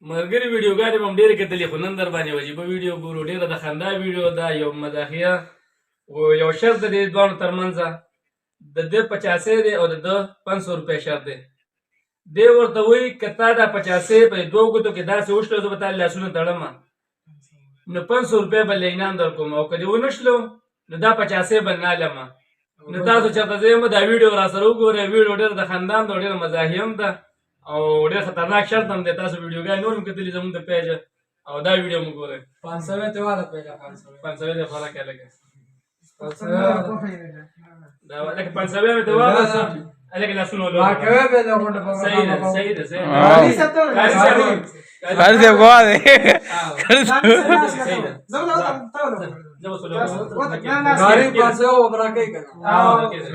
ملګری ویډیوګانې به هم ډېرې کتلې خو نن در باندې وجیبه ویډیو ګورو ډېره د خندا ویډیو ده یو مداخیه یو شرط د دې دواړو ترمنځ د ده 85 دی او د ده 500 روپۍ شرط دی دی ورته وایي که تا دا 85 په دوو ګوتو کې داسې وشلو زه به تا لاسونه تړم نو 500 روپۍ به له انعام در کوم او که دې ونه شلو نو دا 85 به نالم نو تاسو چېرته ځئ مه دا ویډیو راسره وګورئ ویډیو ډېره د خندا هم ده او ډېره مزاحیه هم ده او ډېر خطرناک شرط هم دی تاسو ویډیوګانې نور هم کتلي زموږ د پیج او دا ویډیو مو ګورئ 500 ته والا پیدا 500 دی فرق یې لګي دا لکه 500 مې ته واغسته هلکه لاسونه ولو صحیح ده صحیح ده صحیح قاری صاحب ګوا دی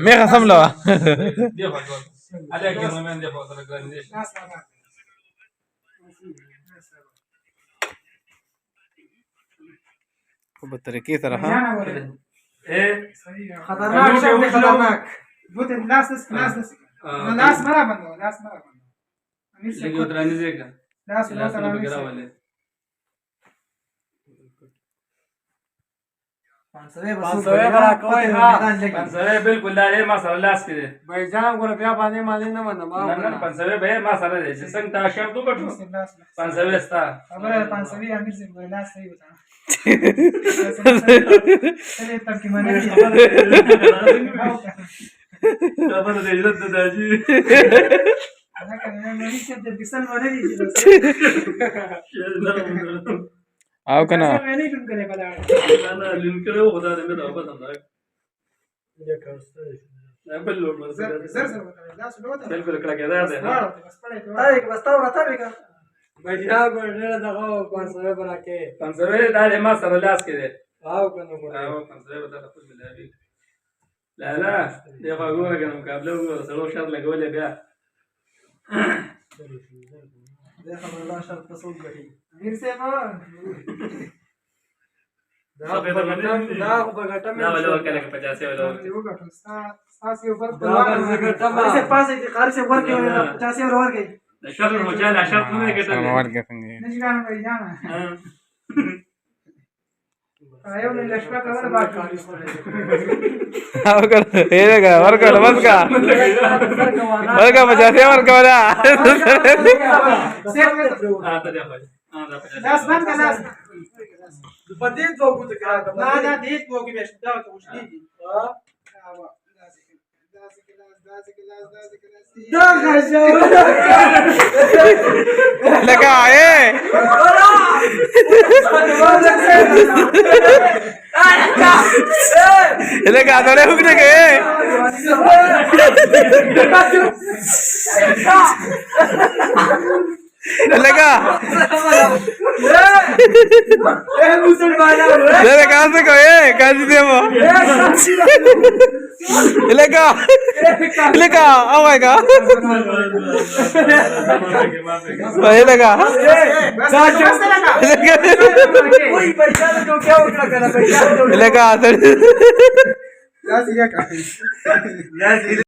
مې قسم لوا په طریقې سره ها خطرناک شب خطرناک بوت لاس لاس مرا بندو لاس مرا بندو لګي وترانی زګه لاس لاسونه بغیر والے 500 برا کوي ها 500 بالکل دا ما سره لاس کې دی بھائی جان ګور بیا باندې مالې نه منم نه 500 به ما سره دی چې څنګه تا شرط وکړو 500 ستا خبره 500 امیر سے لاس صحیح بتا चले तब की माने خبره دې عزت د داجی انا کنه مې چې د بسن ونه دي او کنه مې نه کوم کنه بلا انا لین کړو خدا دې مې دا په سم راک یا کاسته نه بل لور زر زر لاس لو ته بالکل کړه کې دا ده بس پړې ته بس تا ورته وکړه بجا ګورنه دغه 500 برا کې 500 دا ما سره لاس کې دی واو کنه او 500 دا خپل ملابي لا لا دی غوړه کنه مقابله وګوره سلو شرط لګولې بیا دا خبر الله شرط تاسو غړي امیر صاحب دا په غټه مې دا ولا وکړه 50 ولا یو غټه تاسو یو فرق دا څه پاسه دي خارج سے ورکه 50 اور ورکه شرط مجال شرط نه کېږي ورګه څنګه نشي ګان وای جانا ایو له لښکا کور باندې او کنه هیګه ورګه لمسکا ورګه مجاته ورګه ولا لاس باندې لاس په دې دوه کو ته نه دې دوه کې بشته دا ته وشتي دي دا غاجو لگا لگا دore hukne ke लगा अरे कहाँ से को ये कहाँ से वो लगा लगा आएगा ये लगा लगा